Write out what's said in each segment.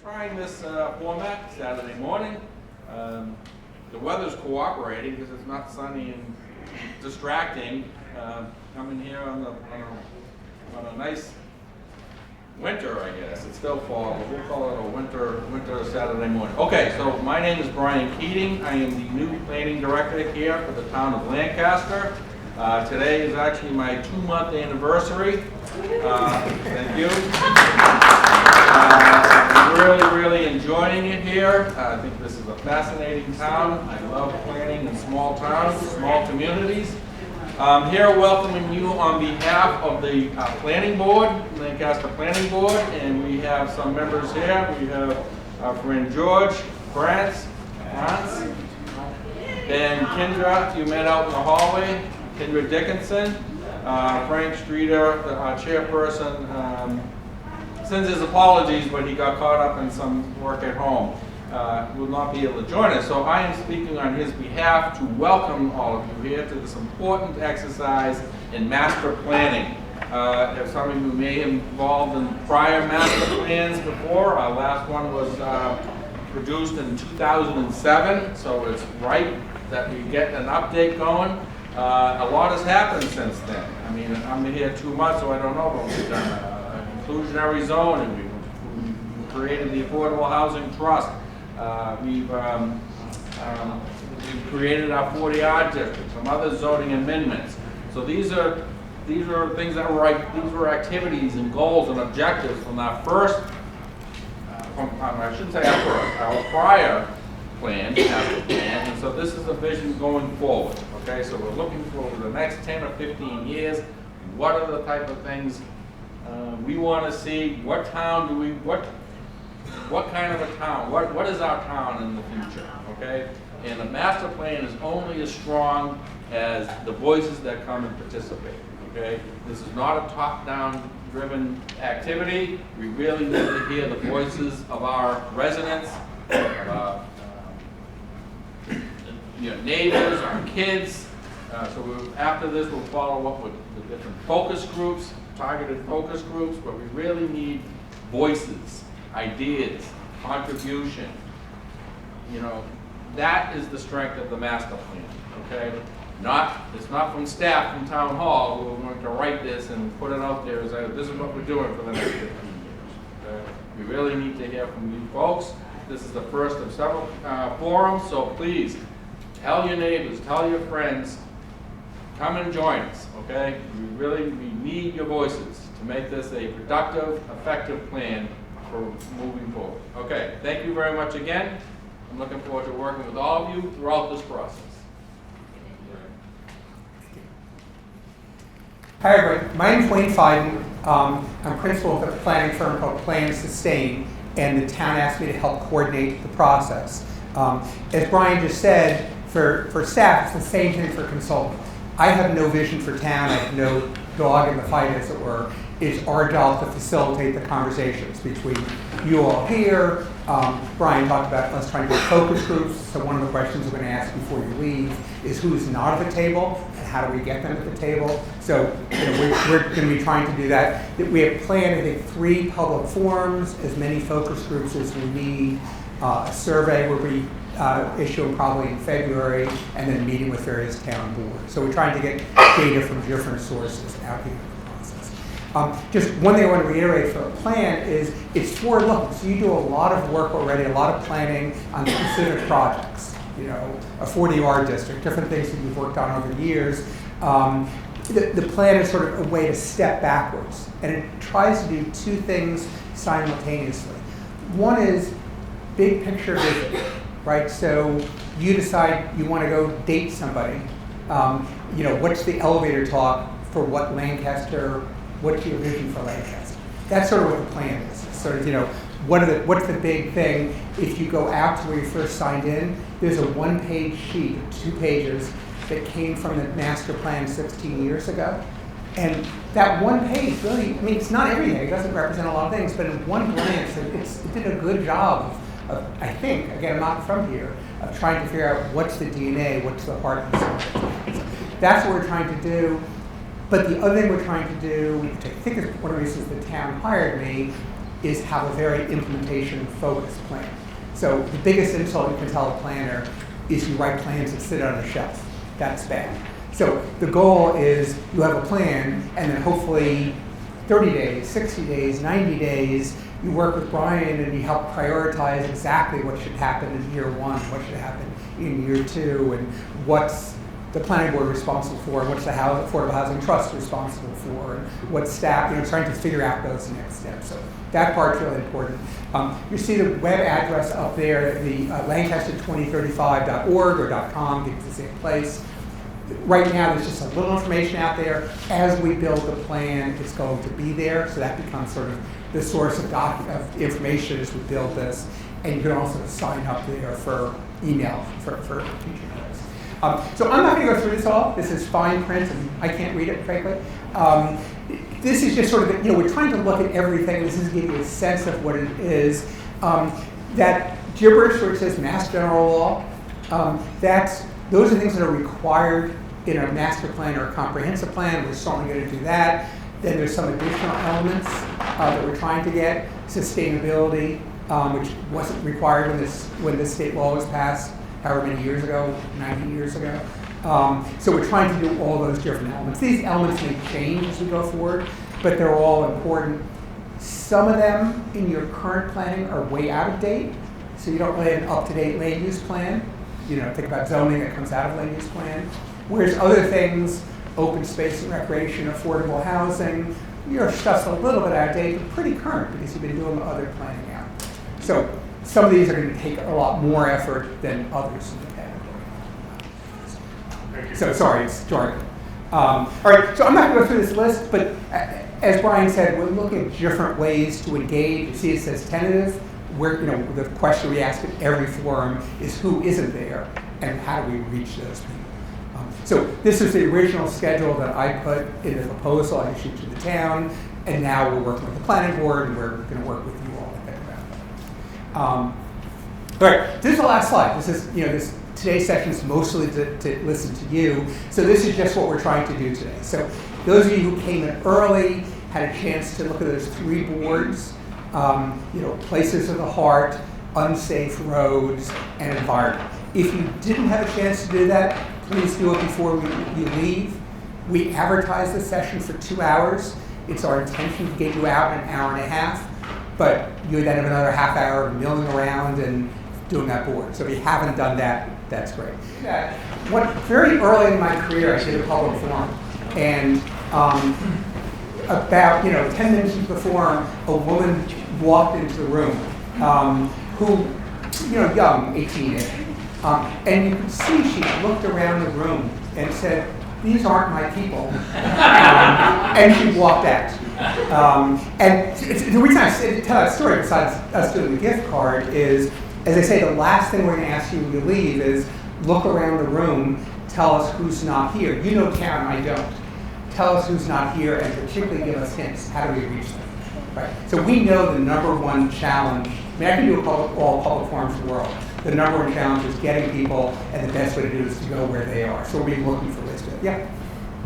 trying this format Saturday morning. The weather's cooperating because it's not sunny and distracting. Coming here on a nice winter, I guess. It's still fall, but we'll call it a winter Saturday morning. Okay, so my name is Brian Keating. I am the new planning director here for the town of Lancaster. Today is actually my 2-month anniversary. Thank you. I'm really enjoying it here. I think this is a fascinating town. I love planning in small towns, small communities. I'm here welcoming you on behalf of the planning board, Lancaster Planning Board, and we have some members here. We have our friend George France, and Kendra, you met out in the hallway, Kendra Dickinson, Frank Streeter, our chairperson, sends his apologies, but he got caught up in some work at home. Will not be able to join us. So I am speaking on his behalf to welcome all of you here to this important exercise in master planning. If some of you may have involved in prior master plans before, our last one was produced in 2007, so it's right that we get an update going. A lot has happened since then. I mean, I'm here 2 months, so I don't know, but we've done inclusionary zoning, we created the Affordable Housing Trust. We've created our 40R district, some other zoning amendments. So these are things that these were activities and goals and objectives from our first, I shouldn't say our first, our prior plan, and so this is a vision going forward. Okay, so we're looking for the next 10 or 15 years. What are the type of things we want to see? What town do we, what kind of a town? What is our town in the future? Okay, and the master plan is only as strong as the voices that come and participate. Okay, this is not a top-down driven activity. We really need to hear the voices of our residents, of our neighbors, our kids. So after this, we'll follow up with the different focus groups, targeted focus groups, but we really need voices, ideas, contribution. That is the strength of the master plan. Okay, it's not from staff from town hall who are going to write this and put it out there as this is what we're doing for the next 15 years. Okay? We really need to hear from you folks. This is the first of several forums, so please tell your neighbors, tell your friends, come and join us. Okay, we need your voices to make this a productive, effective plan for moving forward. Okay, thank you very much again. I'm looking forward to working with all of you throughout this process. Hi everybody, my name is Wayne Fiden. I'm principal of a planning firm called Plan and Sustain, and the town asked me to help coordinate the process. As Brian just said, for staff, it's the same thing for consultants. I have no vision for town, I have no dog in the fight, as it were. It's our job to facilitate the conversations between you all here. Brian talked about us trying to get focus groups, so one of the questions we're going to ask before you leave is who's not at the table and how do we get them at the table. So we're going to be trying to do that. We have planned, I think, 3 public forums, as many focus groups as we need, a survey where we issue probably in February, and then meeting with various town boards. So we're trying to get data from different sources out here in the process. Just one thing I want to reiterate for a plan is it's forward-looking. So you do a lot of work already, a lot of planning on specific projects. A 40R district, different things that you've worked on over the years. The plan is sort of a way to step backwards, and it tries to do 2 things simultaneously. One is big picture vision. Right, so you decide you want to go date somebody. What's the elevator talk for what Lancaster? What's your vision for Lancaster? That's sort of what the plan is. Sort of, what's the big thing? If you go out to where you first signed in, there's a 1-page sheet, 2 pages that came from the master plan 16 years ago, and that 1 page really, it's not everything. It doesn't represent a lot of things, but in one glance, it did a good job. I think, again, I'm not from here, of trying to figure out what's the DNA, what's the heart and soul. So that's what we're trying to do. But the other thing we're trying to do, which I think is one of the reasons the town hired me, is have a very implementation-focused plan. So the biggest insult you can tell a planner is you write plans that sit on a shelf. That's bad. So the goal is you have a plan, and then hopefully 30 days, 60 days, 90 days, you work with Brian and you help prioritize exactly what should happen in year one, what should happen in year two, and what's the planning board responsible for, what's the Affordable Housing Trust responsible for, and what's staff, trying to figure out those next steps. So that part's really important. You see the web address up there, the Lancaster2035.org or .com, it's the same place. Right now, there's just a little information out there. As we build the plan, it's going to be there, so that becomes sort of the source of information as we build this. And you can also sign up there for email for future notice. So I'm not going to go through this all. This is fine print, and I can't read it, frankly. This is just sort of, we're trying to look at everything. This is to give you a sense of what it is. That gibberish where it says Mass General Law, those are things that are required in a master plan or a comprehensive plan. We're certainly going to do that. Then there's some additional elements that we're trying to get. Sustainability, which wasn't required when this state law was passed, however many years ago, 90 years ago. So we're trying to do all those different elements. These elements may change as we go forward, but they're all important. Some of them in your current planning are way out of date, so you don't really have an up-to-date land use plan. Think about zoning that comes out of land use plan. Whereas other things, open space and recreation, affordable housing, your stuff's a little bit out of date, but pretty current because you've been doing other planning out. So some of these are going to take a lot more effort than others in the past. So sorry, it's jargon. All right, so I'm not going to go through this list, but as Brian said, we're looking at different ways to engage. You see it says tentative. The question we ask at every forum is who isn't there and how do we reach those people. So this is the original schedule that I put in the proposal I issued to the town, and now we're working with the planning board and we're going to work with you all to think about that. All right, this is the last slide. This is, today's session is mostly to listen to you. So this is just what we're trying to do today. So those of you who came in early had a chance to look at those 3 boards. Places of the heart, unsafe roads, and environment. If you didn't have a chance to do that, please do it before you leave. We advertise the session for 2 hours. It's our intention to get you out in an hour and a half, but you then have another half hour of milling around and doing that board. So if you haven't done that, that's great. Very early in my career, I did a public forum, and about 10 minutes into the forum, a woman walked into the room who, young, 18-ish, and you could see she looked around the room and said, "These aren't my people," and she walked out. And the reason I tell that story, besides us doing the gift card, is, as I say, the last thing we're going to ask you when you leave is look around the room, tell us who's not here. You know Karen, I don't. Tell us who's not here, and particularly give us hints. How do we reach them? Right. So we know the number one challenge. I can do all public forums in the world. The number one challenge is getting people, and the best way to do it is to go where they are. So we'll be looking for ways to. Yeah.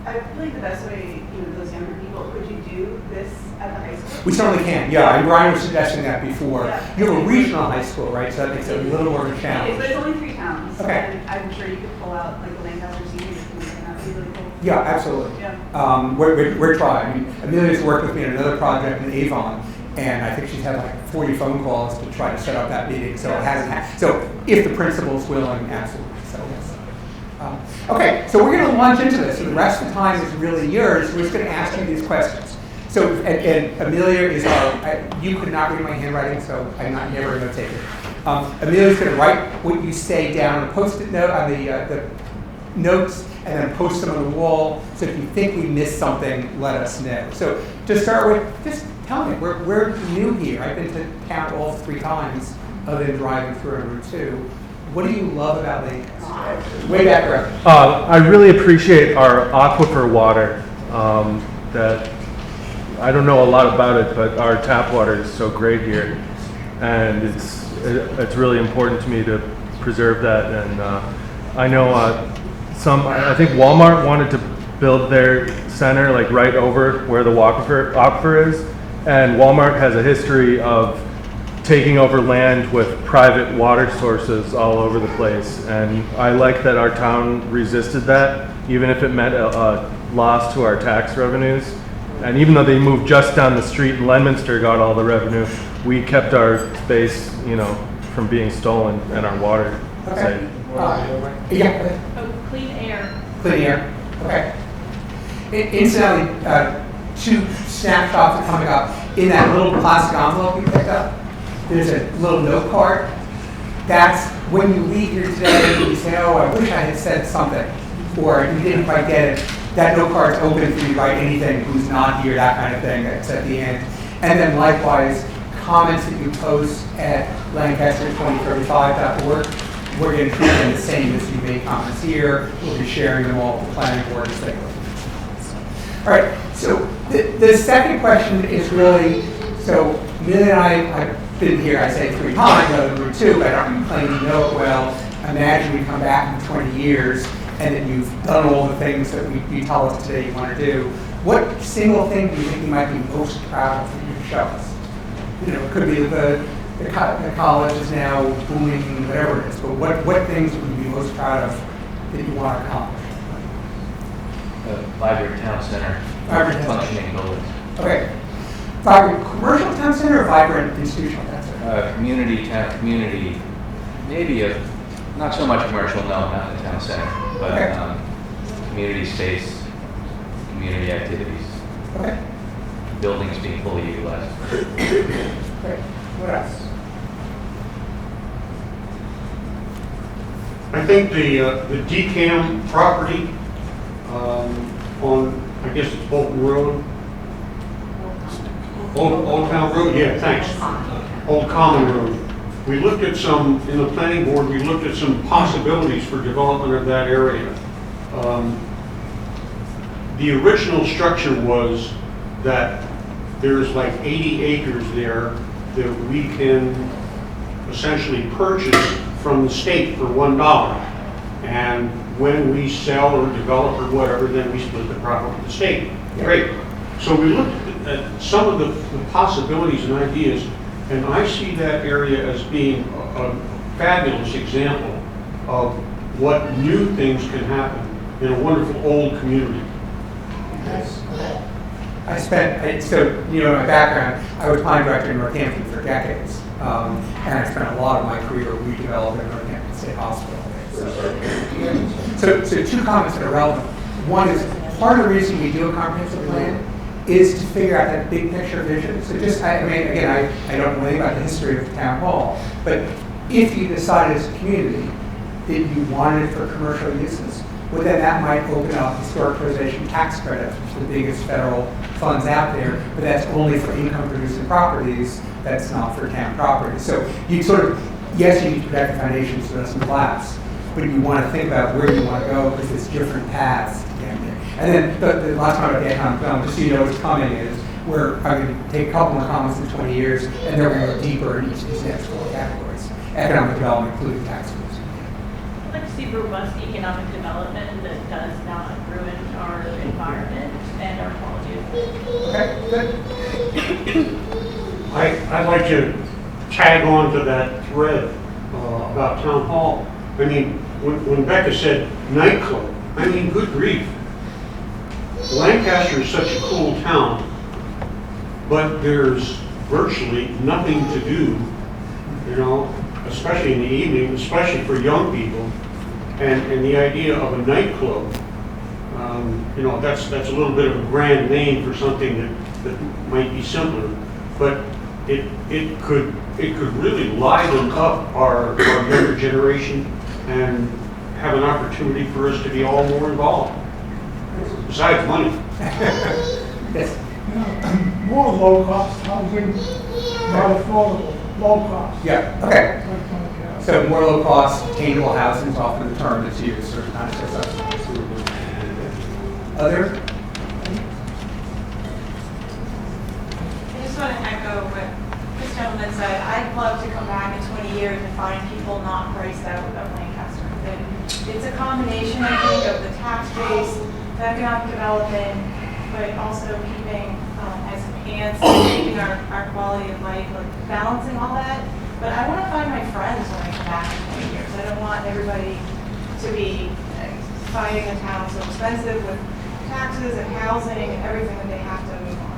I feel like the best way, those younger people, could you do this at the high school? We certainly can. Yeah, and Brian was suggesting that before. Yeah. You have a regional high school, right? So that makes it a little more of a challenge. But it's only 3 towns. Okay. And I'm sure you could pull out the Lancaster seniors, and that would be really cool. Yeah, absolutely. Yeah. We're trying. Amelia's worked with me on another project in Avon, and I think she's had 40 phone calls to try to set up that meeting. So it hasn't happened. So if the principal's willing, absolutely. So yes. Okay, so we're going to launch into this. So the rest of the time is really yours. We're just going to ask you these questions. So and Amelia is you could not read my handwriting, so I'm never going to take it. Amelia's going to write what you say down on a Post-it note on the notes, and then post them on the wall. So if you think we missed something, let us know. So to start with, just tell me, we're new here. I've been to town all 3 times other than driving through on Route 2. What do you love about Lancaster? Way back there. I really appreciate our aquifer water. That I don't know a lot about it, but our tap water is so great here, and it's really important to me to preserve that. And I know I think Walmart wanted to build their center right over where the aquifer is, And Walmart has a history of taking over land with private water sources all over the place. And I like that our town resisted that, even if it meant a loss to our tax revenues. And even though they moved just down the street and Leominster got all the revenue, we kept our space, you know, from being stolen and our water Okay. safe. Yeah. Oh, clean air. Clean air. Okay. Incidentally, 2 snapshots are coming up. In that little plastic envelope you picked up, there's a little note card. That's when you leave here today and you say, oh, I wish I had said something, or you didn't quite get it. That note card's open for you to write anything, who's not here, that kind of thing. That's at the end. And then likewise, comments that you post at Lancaster2035.org, we're going to treat them the same as you make comments here. We'll be sharing them all with the planning board as they go. All right, so the second question is really, so Millie and I've been here, I say 3 times, other than 2, but I don't claim you know it well. Imagine we come back in 20 years and that you've done all the things that you tell us today you want to do. What single thing do you think you might be most proud of that you can show us? You know, it could be the college is now booming, whatever it is, but what things would you be most proud of that you want to accomplish? Vibrant town center, Vibrant town functioning buildings. Okay. Vibrant commercial town center or vibrant institutional town center? Community, maybe not so much commercial, no, not in the town center, but Okay. Community space, community activities, Okay. buildings being fully utilized. Great. What else? I think the DCAM property on, I guess it's Bolton Road. Old Town Road, yeah, thanks. Old Common Road. We looked at some, in the planning board, we looked at some possibilities for development of that area. The original structure was that there's like 80 acres there that we can essentially purchase from the state for $1. And when we sell or develop or whatever, then we split the profit with the state. Great. So we looked at some of the possibilities and ideas, and I see that area as being a fabulous example of what new things can happen in a wonderful old community. Yes. I spent, so, you know, my background, I was planning director in Northampton for decades. And I spent a lot of my career redeveloping Northampton State Hospital. So 2 comments that are relevant. One is, part of the reason we do a comprehensive plan is to figure out that big picture vision. So just, I mean, again, I don't know anything about the history of the town hall, but if you decided as a community that you wanted it for commercial uses, well, then that might open up historic preservation tax credit, which is the biggest federal funds out there, but that's only for income producing properties, that's not for town property. So you sort of, yes, you need to protect the foundation so it doesn't collapse, but you want to think about where you want to go because there's different paths to get there. And then the last comment about the economic development, just so you know what's coming, is we're going to take a couple more comments in 20 years, and then we're going to go deeper in each of these next 4 categories. Economic development, including tax rules. I'd like to see robust economic development that does not ruin our environment and our quality of life. Okay, good. I'd like to tag on to that thread about town hall. I mean, when Becca said nightclub, I mean, good grief. Lancaster is such a cool town, but there's virtually nothing to do, you know, especially in the evening, especially for young people. And the idea of a nightclub, you know, that's a little bit of a grand name for something that might be simpler, but it could really liven up our younger generation and have an opportunity for us to be all more involved. Besides money. Yes. More low-cost housing, not affordable, low-cost. Yeah, okay. So more low cost, attainable housing is often the term that's used, or not just us. Other? I just want to echo what this gentleman said. I'd love to come back in 20 years and find people not priced out of Lancaster. And it's a combination, I think, of the tax base, the economic development, but also keeping, as and still keeping our quality of life, like balancing all that. But I want to find my friends when I come back in 20 years. I don't want everybody to be finding the town so expensive with taxes and housing and everything that they have to move on.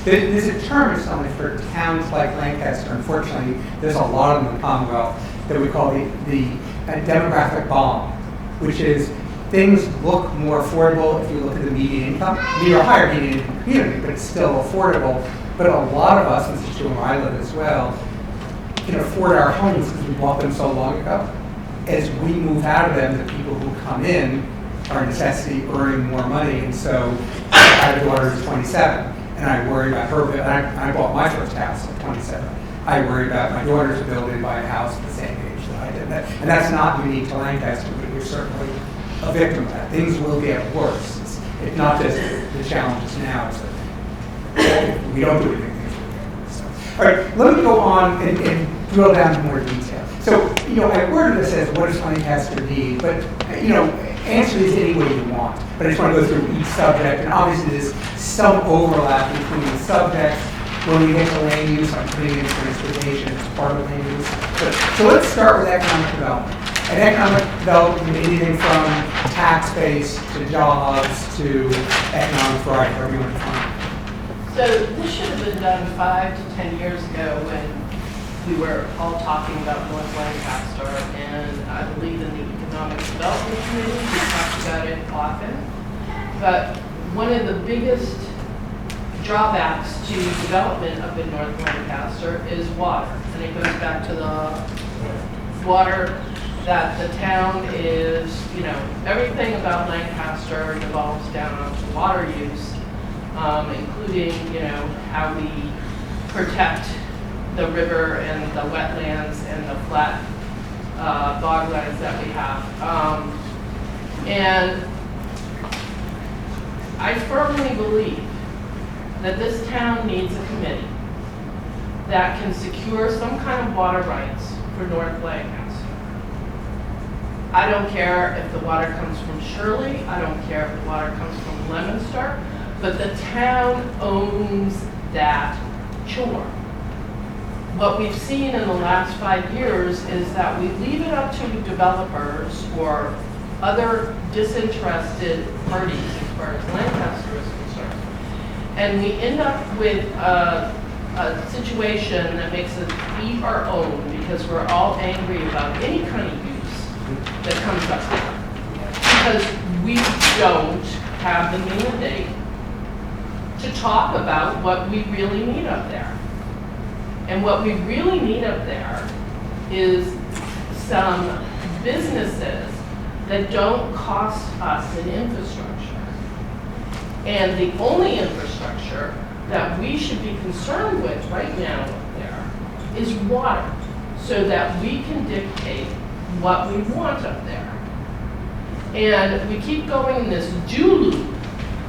There's a term or something for towns like Lancaster. Unfortunately, there's a lot of them in the Commonwealth that we call the demographic bomb, which is things look more affordable if you look at the median income. I mean, you're a higher median income community, but it's still affordable. But a lot of us, and this is true where I live as well, can afford our homes because we bought them so long ago. As we move out of them, the people who come in are a necessity earning more money. And so I have a daughter who's 27, and I worry about her. I bought my first house at 27. I worry about my daughter's ability to buy a house at the same age that I did. And that's not unique to Lancaster, but you're certainly a victim of that. Things will get worse. It's not just the challenges now, it's that we don't do anything. All right, let me go on and drill down to more detail. So, I worded this as what does Lancaster need, but, answer these any way you want. But I just want to go through each subject, and obviously there's some overlap between the subjects. When we get to land use, I'm putting in transportation as part of land use. So let's start with economic development. And economic development can be anything from tax base to jobs to economic variety, whatever you want to find. So this should have been done 5 to 10 years ago when we were all talking about North Lancaster, and I believe in the Economic Development Committee, we talked about it often. But one of the biggest drawbacks to development up in North Lancaster is water. And it goes back to the water that the town is, everything about Lancaster revolves down to water use. Including, how we protect the river and the wetlands and the flat boglands that we have. And I firmly believe that this town needs a committee that can secure some kind of water rights for North Lancaster. I don't care if the water comes from Shirley, I don't care if the water comes from Leominster, but the town owns that chore. What we've seen in the last 5 years is that we leave it up to developers or other disinterested parties as far as Lancaster is concerned. And we end up with a situation that makes us eat our own because we're all angry about any kind of use that comes up there. Because we don't have the mandate to talk about what we really need up there. And what we really need up there is some businesses that don't cost us an infrastructure. And the only infrastructure that we should be concerned with right now up there is water, so that we can dictate what we want up there. And we keep going in this do loop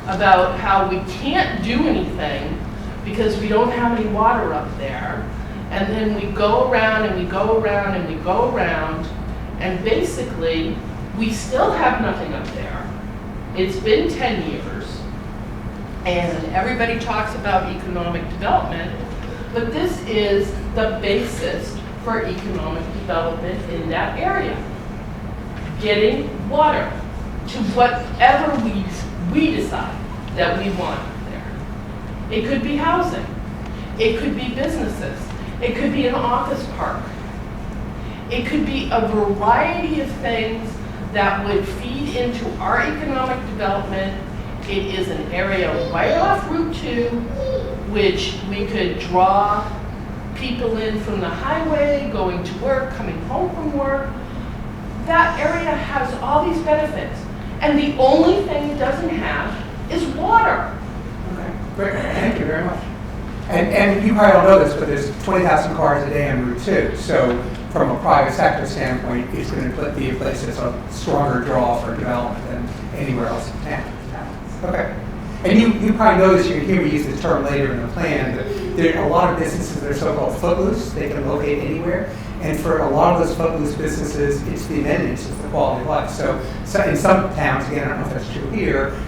about how we can't do anything because we don't have any water up there. And then we go around and we go around and we go around, and basically we still have nothing up there. It's been 10 years, and everybody talks about economic development, but this is the basis for economic development in that area. Getting water to whatever we decide that we want there. It could be housing. It could be businesses. It could be an office park. It could be a variety of things that would feed into our economic development. It is an area right off Route 2, which we could draw people in from the highway, going to work, coming home from work. That area has all these benefits. And the only thing it doesn't have is water. Okay, great, thank you very much. And you probably don't know this, but there's 20,000 cars a day on Route 2. So from a private sector standpoint, it's going to be a place that's a stronger draw for development than anywhere else in town. Okay. And you probably know this, you hear me use the term later in the plan, but there are a lot of businesses that are so-called footloose. They can locate anywhere. And for a lot of those footloose businesses, it's the amenities, it's the quality of life. So in some towns, again, I don't know if that's true here,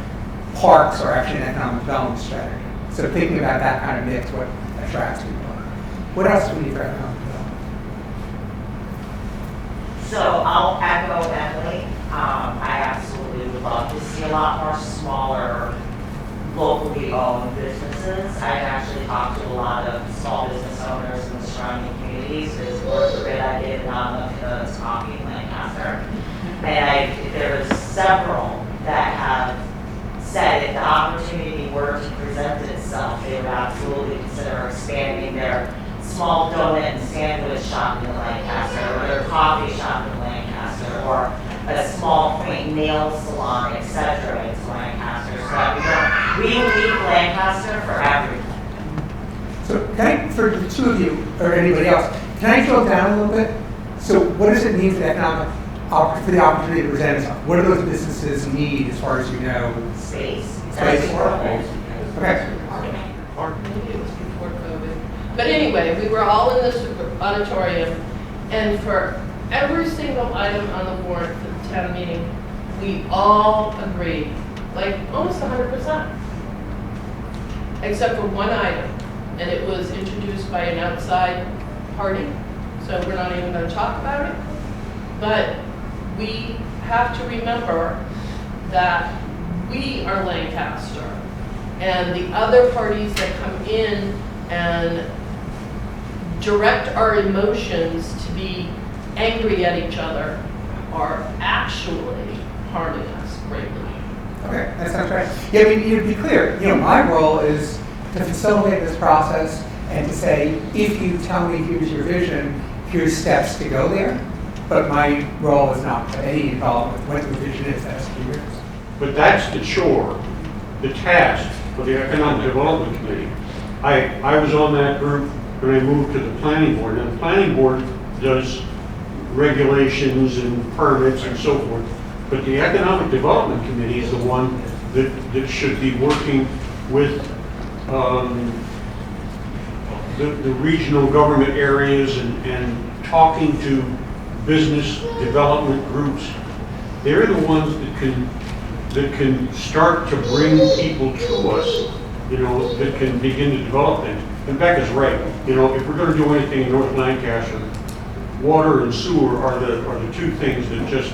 parks are actually an economic development strategy. So thinking about that kind of mix, what attracts people. What else do we need for economic development? So I'll echo Emily. I absolutely would love to see a lot more smaller, locally owned businesses. I've actually talked to a lot of small business owners in the surrounding communities. There's work for it. I did the coffee in Lancaster. And there's several that have said if the opportunity were to present itself, they would absolutely consider expanding their small donut and sandwich shop in Lancaster, or their coffee shop in Lancaster, or a small quaint nail salon, etc. in Lancaster. So that we leave Lancaster for everyone. So can I, for the two of you, or anybody else, can I drill down a little bit? So what does it mean for the for the opportunity to present itself? What do those businesses need as far as you know? Space. Space. Space. Okay. Maybe it was before COVID. But anyway, we were all in this auditorium, and for every single item on the warrant for the town meeting, we all agreed, like almost 100%. Except for one item, and it was introduced by an outside party, so we're not even going to talk about it. But we have to remember that we are Lancaster, and the other parties that come in and direct our emotions to be angry at each other are actually harming us greatly. Okay, that sounds right. Yeah, I mean, to be clear, my role is to facilitate this process and to say, if you tell me here's your vision, here's steps to go there. But my role is not to have any involvement with what the vision is. That's yours. But that's the chore, the task for the Economic Development Committee. I was on that group when I moved to the planning board, and the planning board does regulations and permits and so forth. But the Economic Development Committee is the one that should be working with the regional government areas and talking to business development groups. They're the ones that can start to bring people to us, that can begin to develop things. And Becca's right. If we're going to do anything in North Lancaster, water and sewer are the two things that just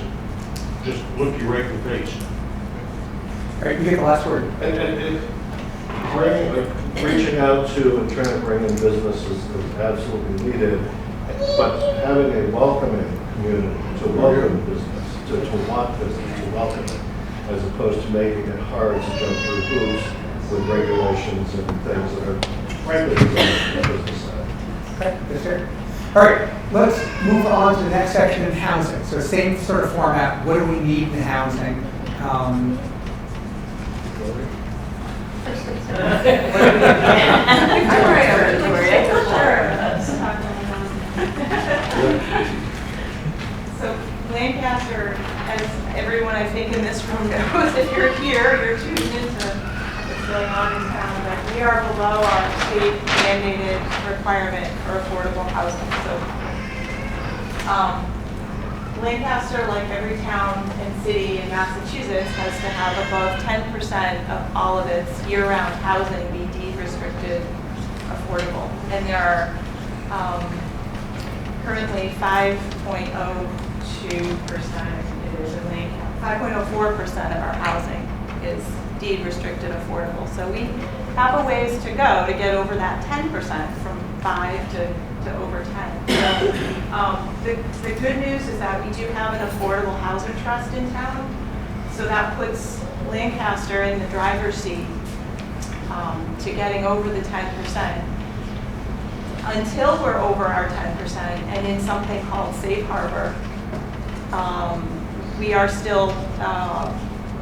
look you right in the face. All right, you get the last word. And reaching out to and trying to bring in businesses is absolutely needed, but having a welcoming community to welcome business, to want business, to welcome it, as opposed to making it hard to jump through hoops with regulations and things that are frankly designed for the business side. Okay, yes, sir. All right, let's move on to the next section in housing. So same sort of format. What do we need in housing? So Lancaster, as everyone I think in this room knows, if you're here, you're tuned into what's going on in town, but we are below our state mandated requirement for affordable housing. So Lancaster, like every town and city in Massachusetts, has to have above 10% of all of its year-round housing be deed restricted affordable. And there are currently 5.02%, it is in Lancaster, 5.04% of our housing is deed restricted affordable. So we have a ways to go to get over that 10% from 5 to over 10. So the good news is that we do have an affordable housing trust in town. So that puts Lancaster in the driver's seat to getting over the 10%. Until we're over our 10% and in something called safe harbor, we are still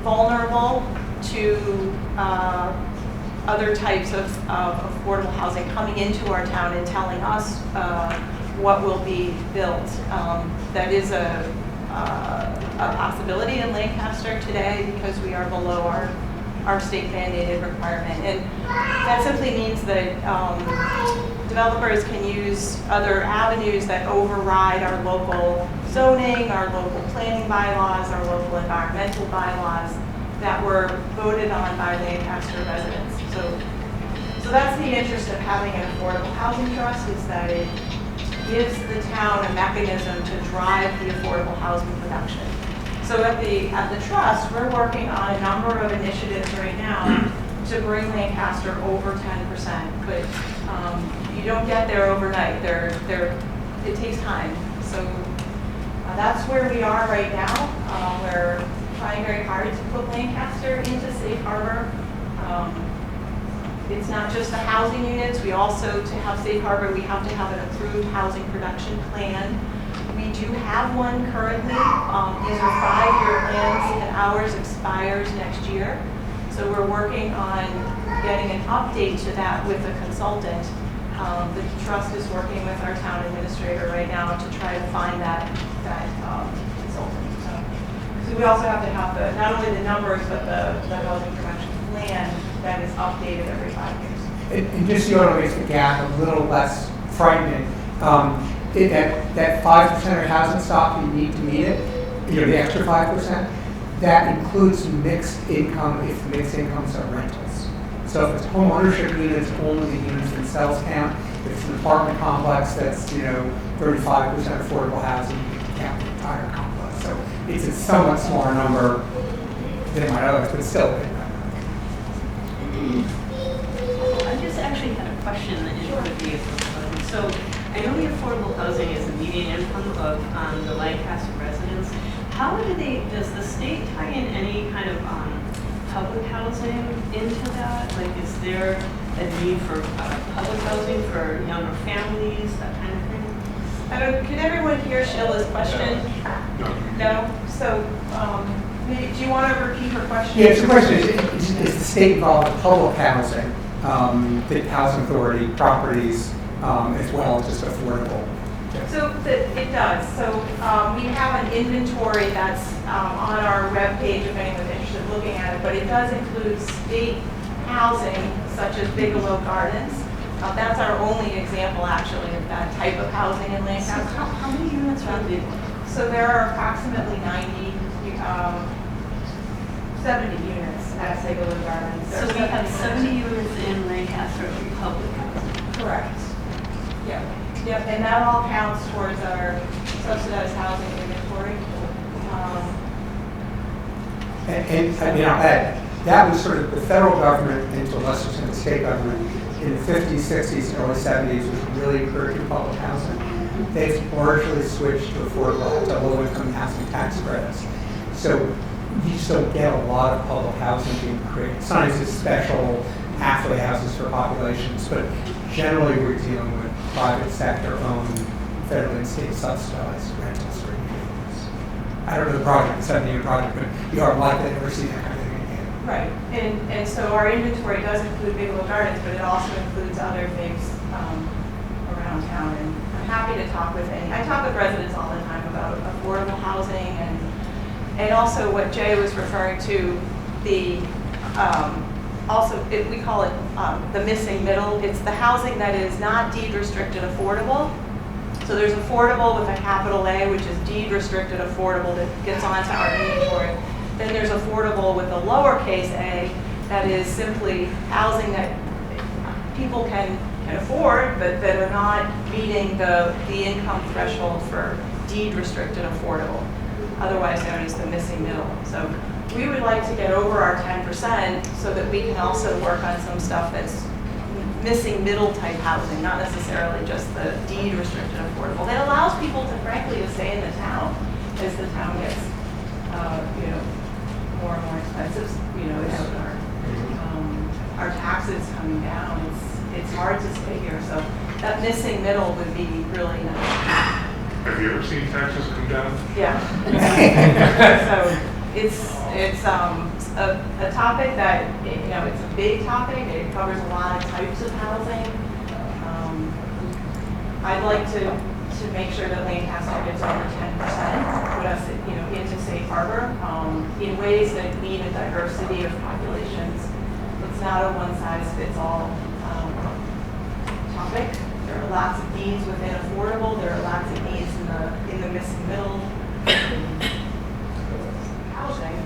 vulnerable to other types of affordable housing coming into our town and telling us what will be built. That is a possibility in Lancaster today because we are below our state mandated requirement. And that simply means that developers can use other avenues that override our local zoning, our local planning bylaws, our local environmental bylaws that were voted on by Lancaster residents. So that's the interest of having an affordable housing trust, is that it gives the town a mechanism to drive the affordable housing production. So at the trust, we're working on a number of initiatives right now to bring Lancaster over 10%, but you don't get there overnight. It takes time. So that's where we are right now. We're trying very hard to put Lancaster into safe harbor. It's not just the housing units. We also, to have safe harbor, we have to have an approved housing production plan. We do have one currently. These are 5-year plans, and ours expires next year. So we're working on getting an update to that with a consultant. The trust is working with our town administrator right now to try to find that consultant. So we also have to have not only the numbers, but the housing production plan that is updated every 5 years. And just so you want to make the gap a little less frightening, that 5% of housing stock you need to meet it, the extra 5%, that includes mixed income if the mixed incomes are rentals. So if it's home ownership units, only the units themselves count. If it's an apartment complex that's 35% affordable housing, you can count the entire complex. So it's a somewhat smaller number than my others, but still a big number. I just actually had a question that is with the affordable housing. So I know the affordable housing is the median income of the Lancaster residents. How does the state tie in any kind of public housing into that? Like, is there a need for public housing for younger families, that kind of thing? Can everyone hear Sheila's question? No? So, do you want to repeat her question? Yeah, the question is the state involved in public housing, the housing authority, properties, as well as just affordable? So it does. So we have an inventory that's on our webpage if anyone's interested in looking at it, but it does include state housing such as Bigelow Gardens. That's our only example actually of that type of housing in Lancaster. So how many units are on Bigelow? So there are approximately 70 units at Bigelow Gardens. So we have 70 units in Lancaster of public housing. Correct. Yeah. Yep, and that all counts towards our subsidized housing inventory. That was sort of the federal government, and to a lesser extent the state government, in the 50s, 60s, and early 70s was really encouraging public housing. They've largely switched to affordable, to low-income housing tax credits. So you just don't get a lot of public housing being created. Sometimes it's special halfway houses for populations, but generally we're dealing with private sector owned, federally and state subsidized rentals for units. I don't know the project, the 70-year project, but you are likely to ever see that kind of thing again. Right, and so our inventory does include Bigelow Gardens, but it also includes other things around town. And I'm happy to talk with I talk with residents all the time about affordable housing and also what Jay was referring to, the we call it the missing middle. It's the housing that is not deed restricted affordable. So there's affordable with a capital A, which is deed restricted affordable that gets onto our inventory. Then there's affordable with a lowercase a, that is simply housing that people can afford, but that are not meeting the income threshold for deed restricted affordable, otherwise known as the missing middle. So we would like to get over our 10% so that we can also work on some stuff that's missing middle type housing, not necessarily just the deed restricted affordable. That allows people to, frankly, to stay in the town as the town gets, more and more expensive. As our taxes coming down, it's hard to stay here. So that missing middle would be really nice. Have you ever seen taxes come down? Yeah. So it's a topic that, it's a big topic. It covers a lot of types of housing. I'd like to make sure that Lancaster gets over 10%, put us, into safe harbor in ways that meet a diversity of populations. It's not a one-size-fits-all topic. There are lots of needs within affordable. There are lots of needs in the missing middle housing.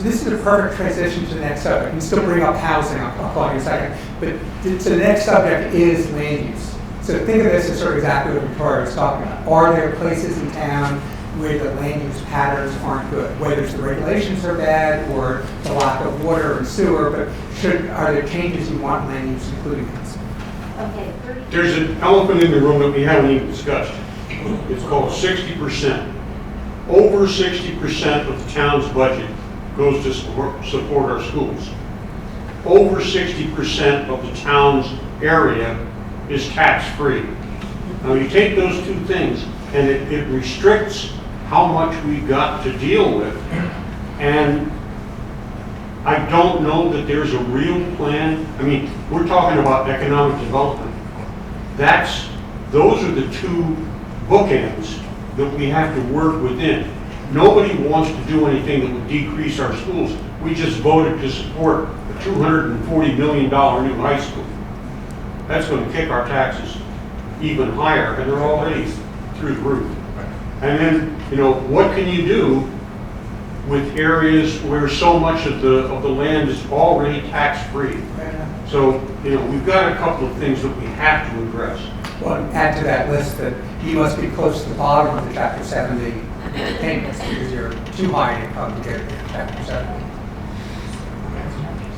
So this is a perfect transition to the next subject. You can still bring up housing, I'll call you in a second. But so the next subject is land use. So think of this as sort of exactly what Victoria was talking about. Are there places in town where the land use patterns aren't good? Whether it's the regulations are bad or the lack of water and sewer, but are there changes you want in land use including this? Okay. There's an elephant in the room that we haven't even discussed. It's called 60%. Over 60% of the town's budget goes to support our schools. Over 60% of the town's area is tax-free. Now you take those two things and it restricts how much we got to deal with. And I don't know that there's a real plan. I mean, we're talking about economic development. Those are the two bookends that we have to work within. Nobody wants to do anything that would decrease our schools. We just voted to support a $240 million new high school. That's going to kick our taxes even higher, and they're already through the roof. And then, what can you do with areas where so much of the land is already tax-free? So, we've got a couple of things that we have to address. Well, add to that list that you must be close to the bottom of the Chapter 70 payments because you're too high in income to get Chapter 70,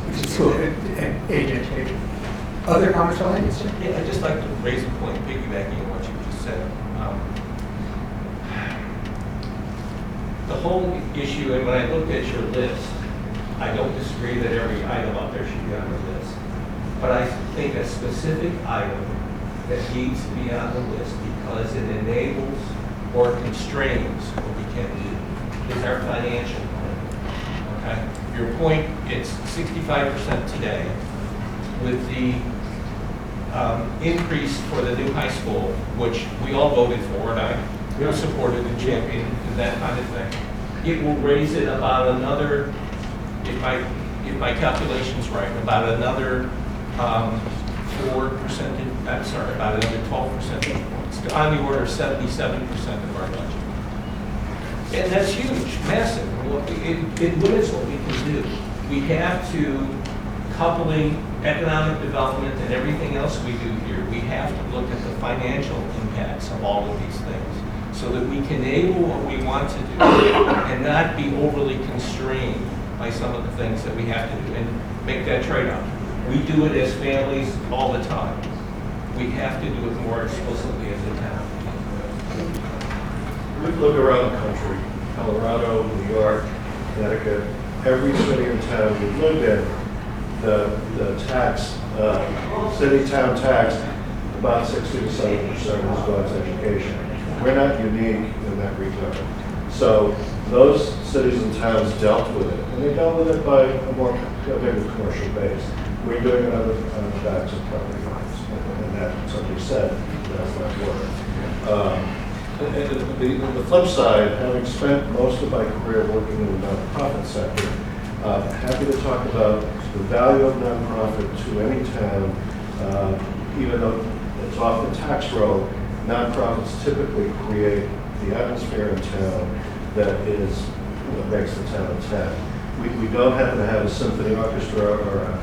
which is school and age education. Other comments on land use? Yeah, I'd just like to raise a point, piggybacking on what you just said. The whole issue, and when I looked at your list, I don't disagree that every item up there should be on the list. But I think a specific item that needs to be on the list because it enables or constrains what we can do is our financial plan. Okay? Your point, it's 65% today. With the increase for the new high school, which we all voted for, and I supported and championed and that kind of thing, it will raise it about another, if my calculation's right, about another 4%, I'm sorry, about another 12 percentage points, on the order of 77% of our budget. And that's huge, massive. It limits what we can do. We have to, coupling economic development and everything else we do here, we have to look at the financial impacts of all of these things so that we can enable what we want to do and not be overly constrained by some of the things that we have to do and make that trade-off. We do it as families all the time. We have to do it more explicitly as a town. We look around the country, Colorado, New York, Connecticut, every city and town we've lived in, the tax, city town tax, about 60 to 70% is going to education. We're not unique in that regard. So those cities and towns dealt with it, and they dealt with it by a bigger commercial base. We're doing it on the backs of property lines, and that somebody said that's not work. And the flip side, having spent most of my career working in the nonprofit sector, happy to talk about the value of nonprofit to any town. Even though it's off the tax roll, nonprofits typically create the atmosphere in town that is what makes the town a town. We don't happen to have a symphony orchestra or a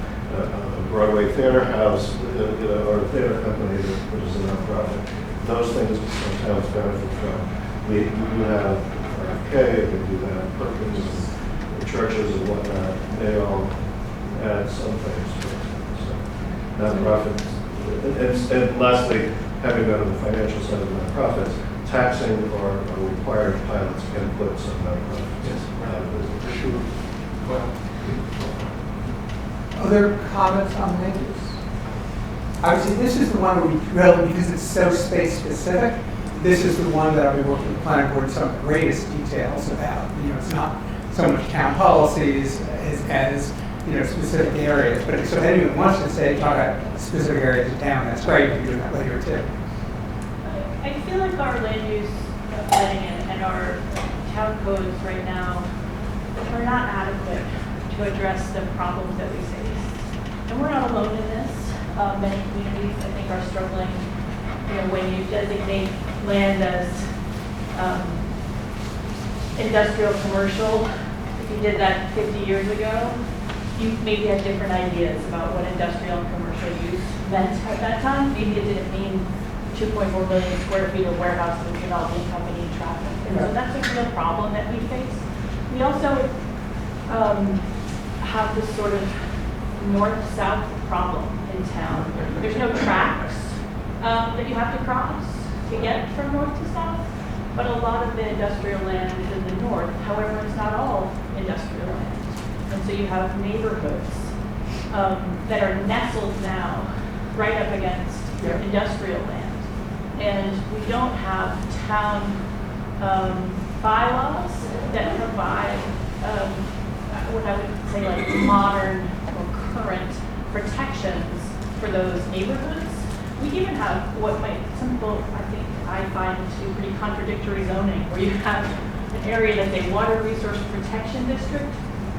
Broadway theater house, or a theater company that is a nonprofit. Those things some towns benefit from. We do have RFK, we do have Perkins, and churches and whatnot. They all add some things to it. So, nonprofits. And lastly, having gone on the financial side of nonprofits, taxing or required pilots can put some nonprofits out of business. Sure. Well, other comments on land use? Obviously, this is the one where we really, because it's so space specific, this is the one that I'll be working with the planning board in some of the greatest details about. It's not so much town policies as specific areas. But so if anyone wants to say, talk about specific areas of town, that's great. We can do that later too. I feel like our land use planning and our town codes right now are not adequate to address the problems that we face. And we're not alone in this. Many communities, I think, are struggling. When you designate land as industrial commercial, if you did that 50 years ago, you maybe had different ideas about what industrial and commercial use meant at that time. Maybe it didn't mean 2.4 million square feet of warehouses and developing company traffic. And so that's a real problem that we face. We also have this sort of north-south problem in town. There's no tracks that you have to cross to get from north to south, but a lot of the industrial land is in the north. However, it's not all industrial land. And so you have neighborhoods that are nestled now right up against industrial land. And we don't have town bylaws that provide what I would say like modern or current protections for those neighborhoods. We even have what might, some people I find to be pretty contradictory zoning, where you have an area that's a water resource protection district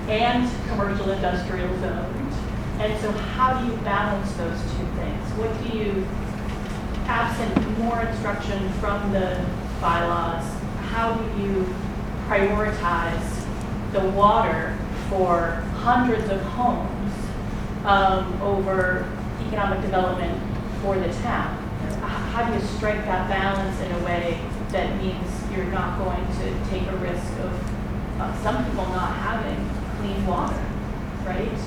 and commercial industrial zoned. And so how do you balance those two things? What do you, absent more instruction from the bylaws, how do you prioritize the water for hundreds of homes over economic development for the town? How do you strike that balance in a way that means you're not going to take a risk of some people not having clean water, right?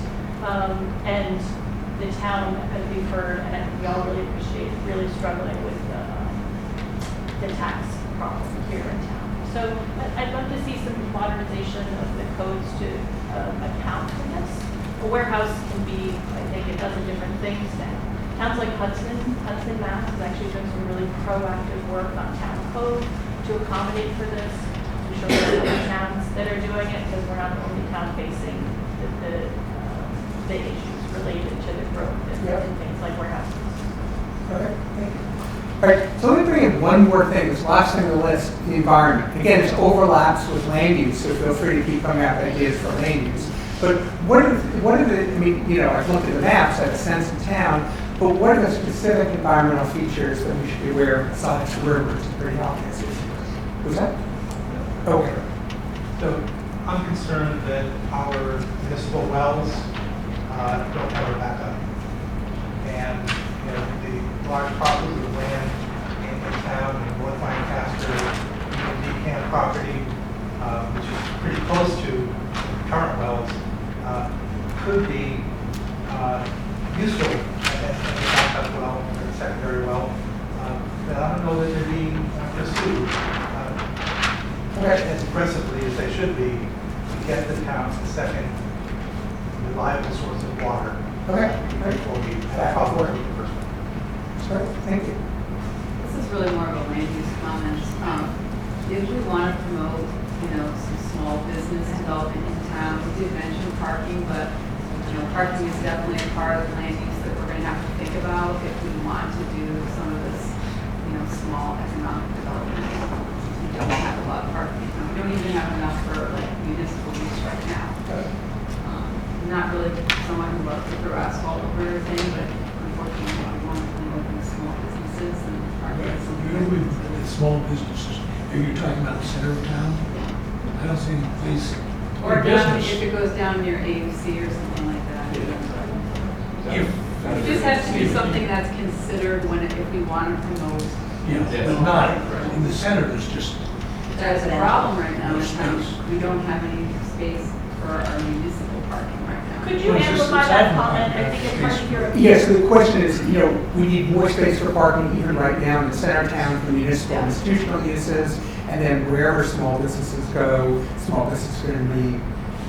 And the town, as we've heard, and we all really appreciate, really struggling with the tax problem here in town. So I'd love to see some modernization of the codes to account for this. A warehouse can be, I think, a dozen different things now. Towns like Hudson, Mass. is actually doing some really proactive work on town code to accommodate for this. I'm sure there are other towns that are doing it because we're not the only town facing the issues related to the growth and things like warehouses. Okay, thank you. All right, so let me bring in one more thing. This last thing on the list, the environment. Again, this overlaps with land use, so feel free to keep coming up with ideas for land use. But what are the, I mean, you know, I've looked at the maps, I have a sense of town, but what are the specific environmental features that we should be aware of besides the river, which is pretty obvious? Was that? Okay. So I'm concerned that our municipal wells don't have a backup. And, you know, the large parcels of land in town, in North Lancaster, the Decan property, which is pretty close to current wells, could be useful as a backup well or a secondary well. But I don't know that they're being pursued as aggressively as they should be to get the town a second reliable source of water. Okay. Before we have a problem with the first one. Sorry, thank you. This is really more of a land use comment. If we want to promote, you know, some small business development in town, we did mention parking, but you know, parking is definitely a part of the land use that we're going to have to think about if we want to do some of this, you know, small economic development. We don't have a lot of parking. We don't even have enough for like municipal use right now. Not really someone who loves to throw asphalt over everything, but unfortunately, we want to promote these small businesses and parking is something. With small businesses, are you talking about the center of town? I don't see any place. Or down, if it goes down near AUC or something like that. It just has to be something that's considered when if we want to promote. Yeah, but not in the center. There's just. That's a problem right now. We don't have any space for our municipal parking right now. Could you amplify that comment? I think it's hard to hear. Yes, so the question is, you know, we need more space for parking even right now in the center of town for municipal and institutional uses, and then wherever small businesses go, small businesses are going to be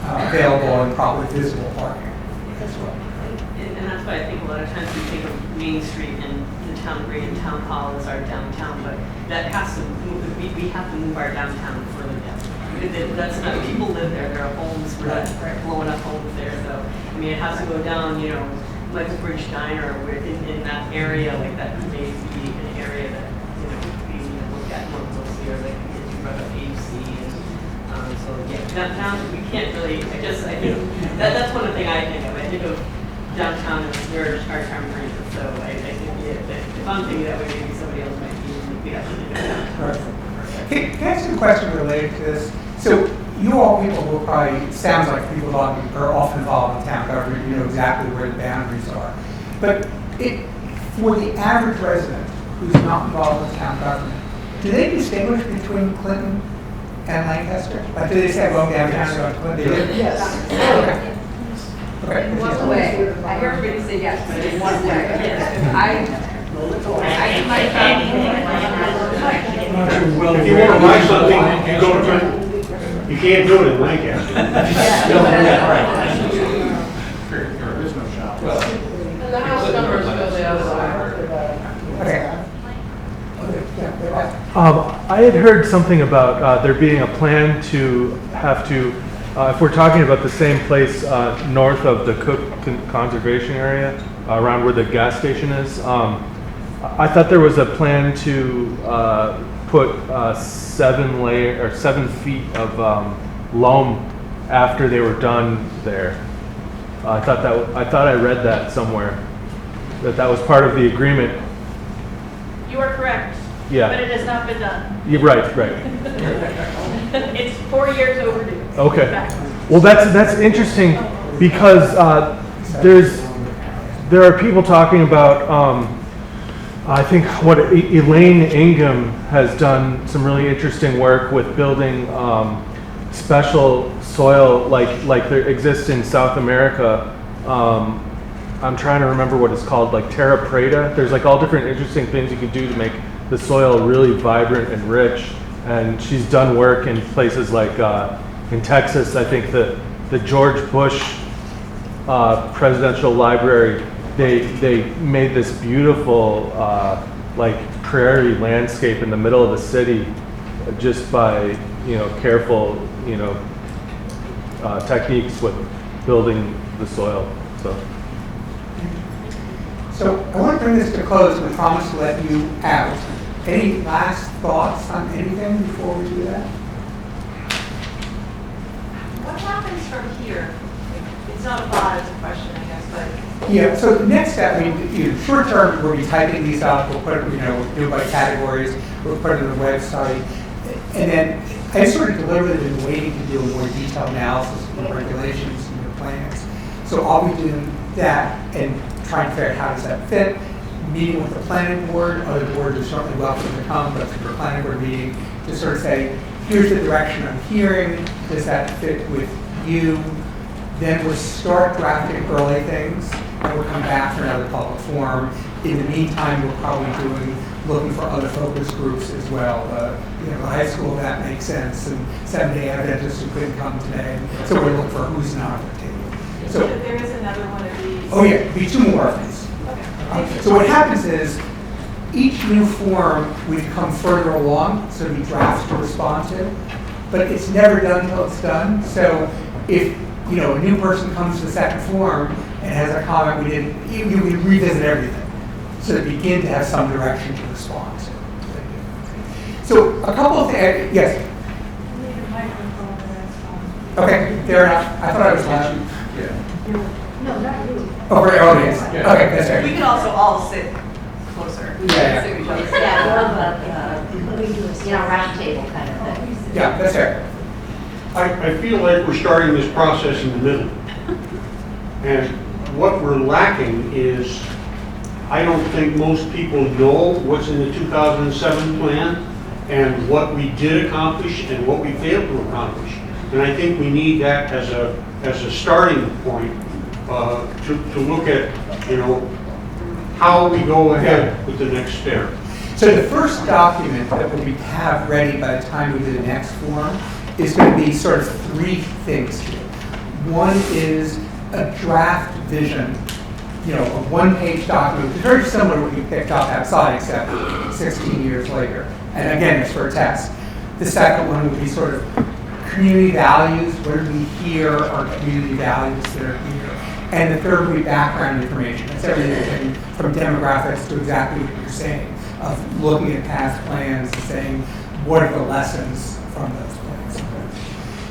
available and probably visible parking as well. And that's why I think a lot of times we think of Main Street and the town green and town hall as our downtown, but that has to move, we have to move our downtown further down. That's not, people live there, there are homes, we're not blowing up homes there, so, I mean, it has to go down, you know, like the Bridge Diner, where in that area, like that may be an area that, you know, we look at more closely, or like, you brought up AUC, and, so, yeah, downtown, we can't really, I think, that's one thing I think of, downtown is where our town brings it, so I think, if I'm thinking that way, maybe somebody else might be, we have to think of downtown. Right. Can I ask you a question related to this? So you all people will probably, sounds like people who are often involved in town government, you know exactly where the boundaries are. But for the average resident who's not involved in town government, do they distinguish between Clinton and Lancaster? Like, do they say, well, downtown or Clinton? They do? Yes. Okay. In one way. I hear everybody say yes, but in one way. If you want to buy something, you go to Clinton. You can't do it in Lancaster. And the house numbers go the other way. Okay. I had heard something about there being a plan to have to, if we're talking about the same place north of the Cook Conservation Area, around where the gas station is, I thought there was a plan to put 7 feet of loam after they were done there. I thought I read that somewhere, that was part of the agreement. You are correct. Yeah. But it has not been done. Yeah, right. It's 4 years overdue. Okay. Exactly. Well, that's interesting because there are people talking about. I think what Elaine Ingham has done some really interesting work with building special soil like there exists in South America. I'm trying to remember what it's called, like terra preta. There's like all different interesting things you can do to make the soil really vibrant and rich. And she's done work in places like in Texas. I think the George Bush Presidential Library, they made this beautiful like prairie landscape in the middle of the city just by careful techniques with building the soil. So I want to bring this to a close. We promise to let you out. Any last thoughts on anything before we do that? What happens from here? It's not a thought, it's a question, I guess, but. Yeah, so the next step, short term, we'll be typing these up, we'll put it, do it by categories, we'll put it on the website. And then I sort of deliberately been waiting to do a more detailed analysis of the regulations and the plans. So I'll be doing that and trying to figure out how does that fit. Meeting with the planning board, other boards are certainly welcome to come, but for the planning board meeting, to sort of say, here's the direction I'm hearing, does that fit with you? Then we'll start drafting early things, and we'll come back for another public forum. In the meantime, we're probably looking for other focus groups as well. The high school, that makes sense, and 7-Day Adventists who couldn't come today. So we're looking for who's not at the table. So there is another one of these? Oh yeah, be 2 more of these. Okay. So what happens is, each new form we've come further along, so we draft to respond to, but it's never done until it's done. So if a new person comes to the second form and has a comment you can revisit everything. So to begin to have some direction to respond to. So a couple of things, yes? Okay, fair enough. I thought I was loud. No, not you. Oh, for your audience. Okay, that's fair. We can also all sit closer. Yeah. Sit each other. Yeah, more of a, round table kind of thing. Yeah, that's fair. I feel like we're starting this process in the middle. And what we're lacking is, I don't think most people know what's in the 2007 plan and what we did accomplish and what we failed to accomplish. And I think we need that as a starting point to look at, how we go ahead with the next step. So the first document that we have ready by the time we do the next form is going to be sort of 3 things here. One is a draft vision, a 1-page document, very similar to what you picked up outside, except 16 years later. And again, it's for a test. The second one would be sort of community values. What did we hear are community values that are here? And the third would be background information. That's everything from demographics to exactly what you're saying, of looking at past plans and saying, what are the lessons from those plans?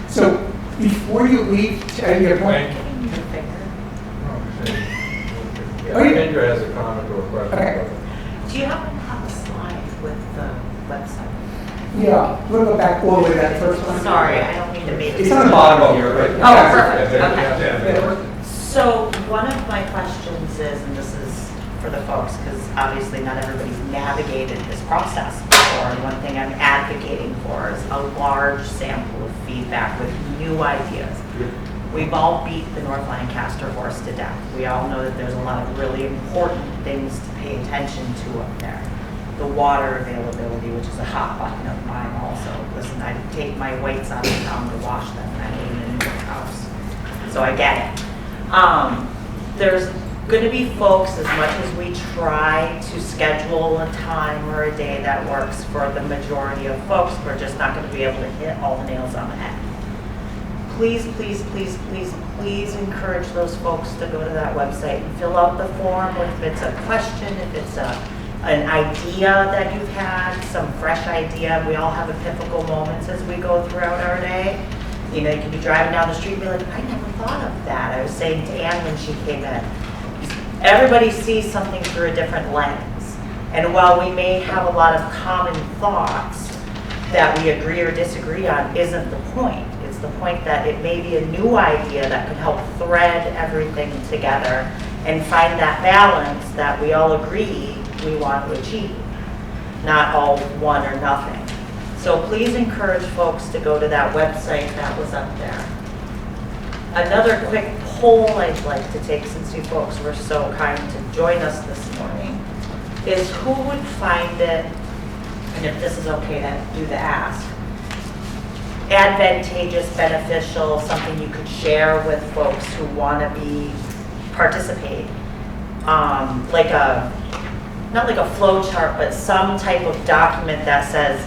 So before you leave, your point. Andrew has a comment or a question. Okay. Do you happen to have a slide with the website? Yeah, we'll go back all the way to that first one. Sorry, I don't mean to make. It's on the bottom here, but. Oh, perfect, okay. Yeah. So one of my questions is, and this is for the folks, because obviously not everybody's navigated this process before, and one thing I'm advocating for is a large sample of feedback with new ideas. We've all beat the North Lancaster horse to death. We all know that there's a lot of really important things to pay attention to up there. The water availability, which is a hot button of mine also. Listen, I take my whites out of town to wash them, and I live in a new house. So I get it. There's going to be folks, as much as we try to schedule a time or a day that works for the majority of folks, we're just not going to be able to hit all the nails on the head. Please, please, please, please, please encourage those folks to go to that website and fill out the form, if it's a question, if it's an idea that you've had, some fresh idea. We all have epiphanical moments as we go throughout our day. You know, you can be driving down the street and be like, I never thought of that. I was saying to Ann when she came in, everybody sees something through a different lens. And while we may have a lot of common thoughts that we agree or disagree on, isn't the point. It's the point that it may be a new idea that could help thread everything together and find that balance that we all agree we want to achieve, not all one or nothing. So please encourage folks to go to that website that was up there. Another quick poll I'd like to take, since you folks were so kind to join us this morning, is who would find it, and if this is okay to do the ask, advantageous, beneficial, something you could share with folks who want to participate, like not like a flow chart, but some type of document that says,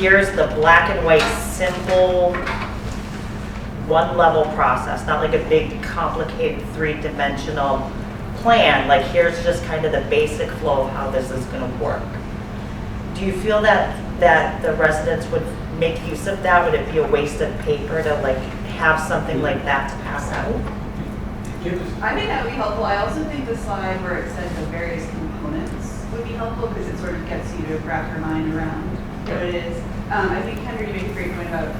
here's the black and white, simple, one-level process, not like a big, complicated, three-dimensional plan. Like, here's just kind of the basic flow of how this is going to work. Do you feel that the residents would make use of that? Would it be a waste of paper to like have something like that to pass out? I think that would be helpful. I also think the slide where it says the various components would be helpful because it sort of gets you to wrap your mind around what it is. I think Kendra, you make a great point about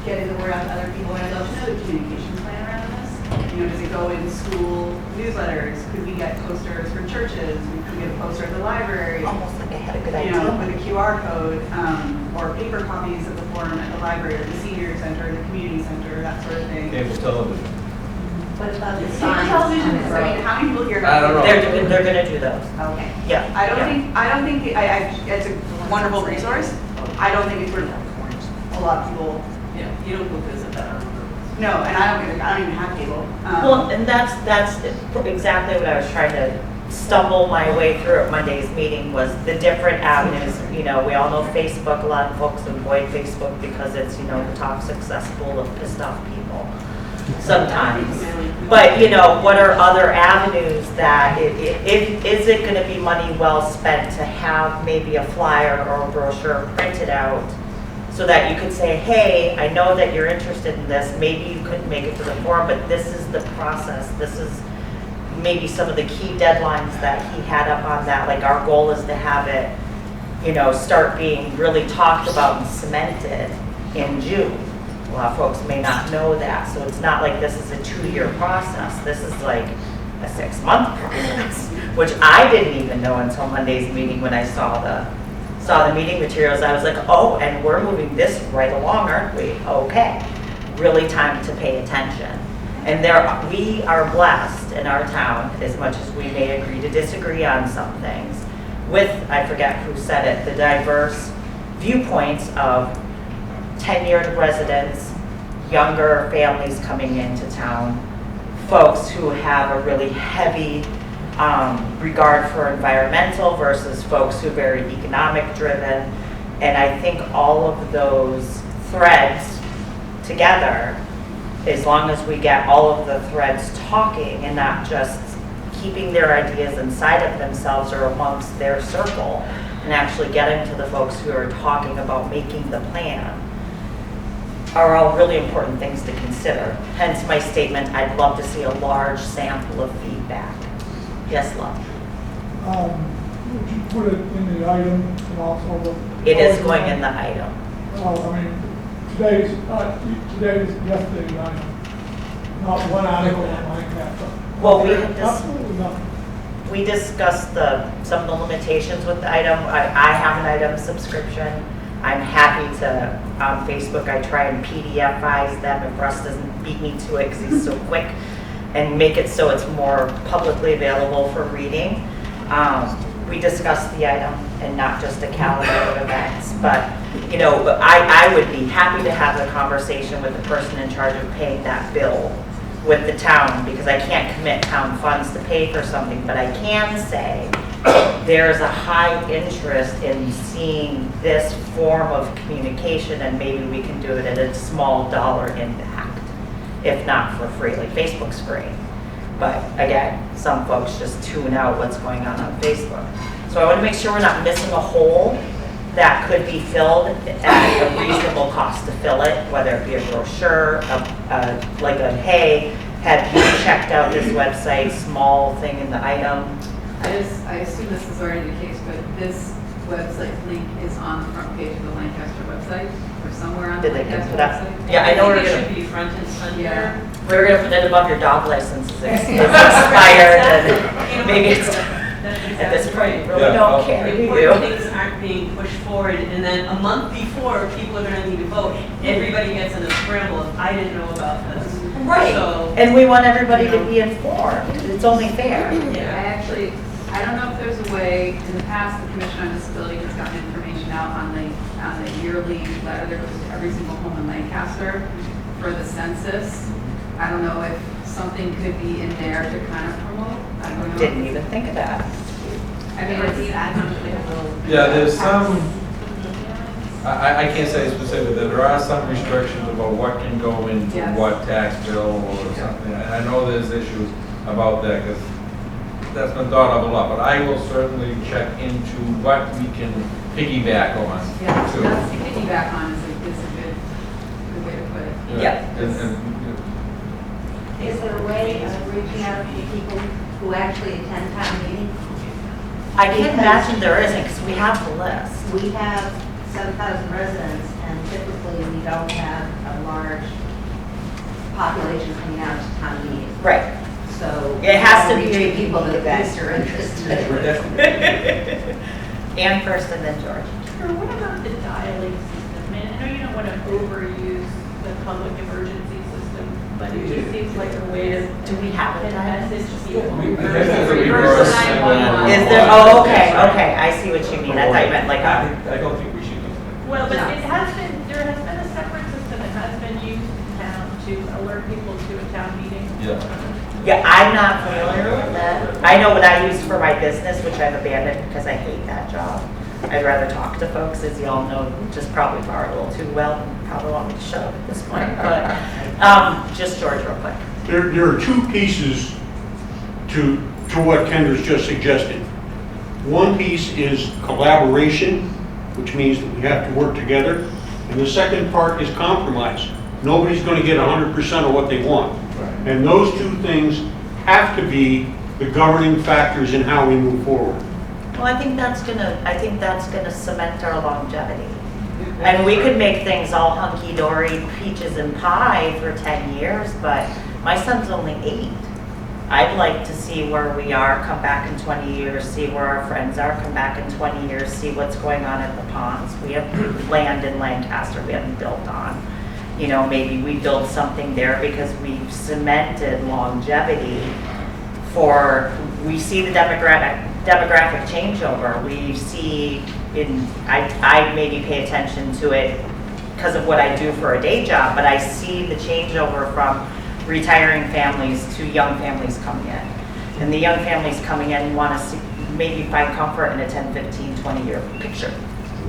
getting the word out to other people, and I'd love to know the communication plan around this. Does it go in school newsletters? Could we get posters for churches? Could we get a poster at the library? Almost like I had a good idea. With a QR code, or paper copies of the form at the library, or the senior center, the community center, that sort of thing. Cable television. What about the television? I mean, how many people here? I don't know. They're going to do those. Okay. Yeah. I don't think it's a wonderful resource. I don't think it's for a lot of people. Yeah, you don't go visit that. No, and I don't even have cable. Well, and that's exactly what I was trying to stumble my way through at Monday's meeting, was the different avenues. We all know Facebook. A lot of folks avoid Facebook because it's, the toxic cesspool of pissed off people sometimes. But, what are other avenues that, is it going to be money well spent to have maybe a flyer or a brochure printed out so that you could say, hey, I know that you're interested in this. Maybe you couldn't make it to the forum, but this is the process. This is maybe some of the key deadlines that he had up on that. Like, our goal is to have it, start being really talked about and cemented in June. A lot of folks may not know that. So it's not like this is a 2-year process. This is like a 6-month process, which I didn't even know until Monday's meeting when I saw the meeting materials. I was like, oh, and we're moving this right along, aren't we? Okay. Really time to pay attention. And we are blessed in our town, as much as we may agree to disagree on some things, with, I forget who said it, the diverse viewpoints of tenured residents, younger families coming into town, folks who have a really heavy regard for environmental versus folks who are very economic driven. And I think all of those threads together, as long as we get all of the threads talking and not just keeping their ideas inside of themselves or amongst their circle, and actually getting to the folks who are talking about making the plan, are all really important things to consider. Hence my statement, I'd love to see a large sample of feedback. Yes, love. Would you put it in the item and also the It is going in the item. Well, I mean, today's yesterday's item, not one article on Lancaster. Well, we Absolutely nothing. We discussed some of the limitations with the item. I have an item subscription. I'm happy to, on Facebook, I try and PDF-ize them if Russ doesn't beat me to it because he's so quick, and make it so it's more publicly available for reading. We discussed the item and not just a calendar of events, but you know, I would be happy to have a conversation with the person in charge of paying that bill with the town, because I can't commit town funds to pay for something, but I can say there's a high interest in seeing this form of communication, and maybe we can do it at a small dollar impact, if not for free. Like Facebook's free, but again, some folks just tune out what's going on Facebook. So I want to make sure we're not missing a hole that could be filled at a reasonable cost to fill it, whether it be a brochure, like a, hey, have you checked out this website, small thing in the item. I assume this is already the case, but this website link is on the front page of the Lancaster website, or somewhere on the Did they Lancaster put that? website. Yeah, I know think we're it gonna, should be front and center. Yeah. we're gonna put it above your dog license. It's expired, and maybe it's, at this point, you really don't care, do The you? important things aren't being pushed forward, and then a month before people are gonna need to vote, everybody gets in a scramble of, I didn't know about this. Right, So, and we want everybody to be informed. It's only fair. I don't know if there's a way, in the past, the Commission on Disability has gotten information out on the yearly letter that goes to every single home in Lancaster for the census. I don't know if something could be in there to kind of promote. I don't know. Didn't even think of that. I mean, it's Yeah, there's some, I can't say specifically, there are some restrictions about what can go into Yes. what tax bill or something. And I know there's issues about that, because that's been thought of a lot, but I will certainly check into what we can piggyback on. Yeah, too. that's piggyback on is a good way to put it. Yeah. Is there a way of reaching out to people who actually attend town meeting? I can imagine there isn't, because we have the list. We have 7,000 residents, and typically we don't have a large population coming out to town meetings. Right. So It has to be reach a people that event. best are interested. Ann first and then George. Or what about the dialing system? I mean, I know you don't want to overuse the public emergency system, but it just seems like a way to. Do we have a get a dial? message to people? Reverse 911. Is there, oh, okay, I see what you mean. I thought you meant like a, I don't think we should do that. Well, but it has been, there has been a separate system that has been used in town to alert people to a town meeting. yeah, I'm not familiar with that. I know what I use for my business, which I've abandoned because I hate that job. I'd rather talk to folks, as you all know, just probably bar a little too well, probably want me to shut up at this point, but, just George real quick. There are two pieces to what Kendra's just suggested. One piece is collaboration, which means that we have to work together. And the second part is compromise. Nobody's going to get 100% of what they want. And those two things have to be the governing factors in how we move forward. Well, I think that's gonna cement our longevity. And we could make things all hunky-dory, peaches and pie for 10 years, but my son's only 8. I'd like to see where we are, come back in 20 years, see where our friends are, come back in 20 years, see what's going on at the ponds. We have land in Lancaster we haven't built on. You know, maybe we build something there because we've cemented longevity for, we see the demographic changeover. We see I maybe pay attention to it because of what I do for a day job, but I see the changeover from retiring families to young families coming in. And the young families coming in want to maybe find comfort in a 10, 15, 20-year picture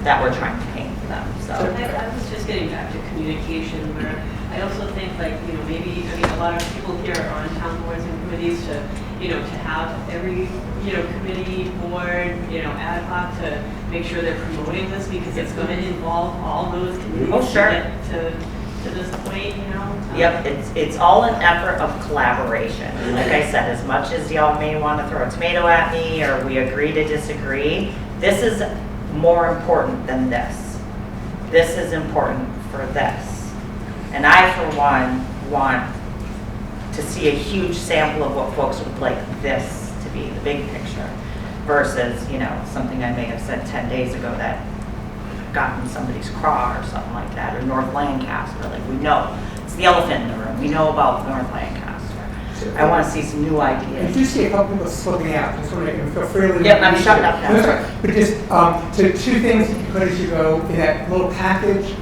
that we're trying to paint for them. So I was just getting back to communication, where I also think, like, you know, maybe, I mean, a lot of people here are on town boards and committees to, you know, to have every, you know, committee, board, you know, ad hoc to make sure they're promoting this, because it's going to involve all those committees Oh, sure. to get to this point, you know? Yep, it's all an effort of collaboration. Like I said, as much as y'all may want to throw a tomato at me or we agree to disagree, this is more important than this. This is important for this. And I, for one, want to see a huge sample of what folks would like this to be, the big picture, versus, you know, something I may have said 10 days ago that got in somebody's craw or something like that, or North Lancaster. Like, we know, it's the elephant in the room. We know about North Lancaster. I want to see some new ideas. If you see a couple people slipping out, just want to feel freely. Yep, I'm shutting up now. That's right. But just, so two things you could as you go in that little package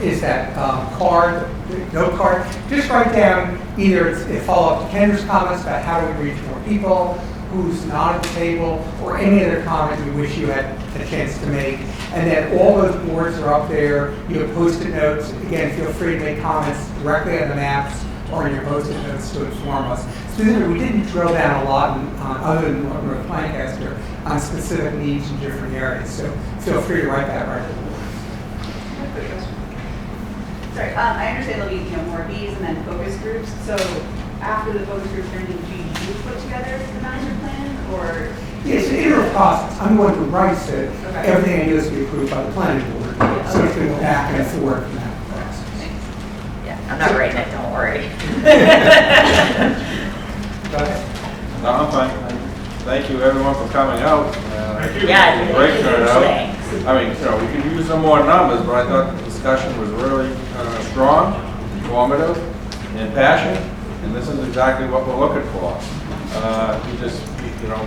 is that card, the note card. Just write down either it's follow up to Kendra's comments about how do we reach more people, who's not at the table, or any other comment you wish you had a chance to make. And then all those boards are up there. You have Post-it notes. Again, feel free to make comments directly on the maps or in your Post-it notes to inform us. Specifically, we didn't drill down a lot on other than North Lancaster on specific needs in different areas. So feel free to write that right. Sorry, I understand there'll be, you know, more of these and then focus groups. So after the focus groups are in, do you put together the master plan, or? It's an iterative process. I'm the one who writes it. Okay. Everything I do is to be approved by the planning board. So it's going to go back and forth from that process. Yeah, I'm not writing it, don't worry. Go ahead. No, I'm fine. Thank you, everyone, for coming out. Thank you. Yeah, you Great did. turnout. Thanks. I mean, you know, we could use some more numbers, but I thought the discussion was really strong, informative, and passionate, and this is exactly what we're looking for. We just, you know,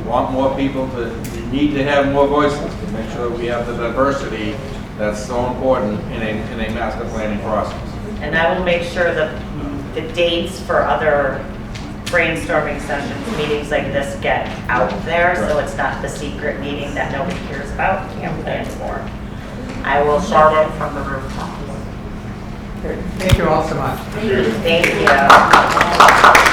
want more people we need to have more voices to make sure that we have the diversity that's so important in a master planning process. And I will make sure that the dates for other brainstorming sessions, meetings like this get out there, so it's not the secret meeting that nobody cares about, can't plan for. I will shout it from the rooftops. Thank you all so much. Thank you.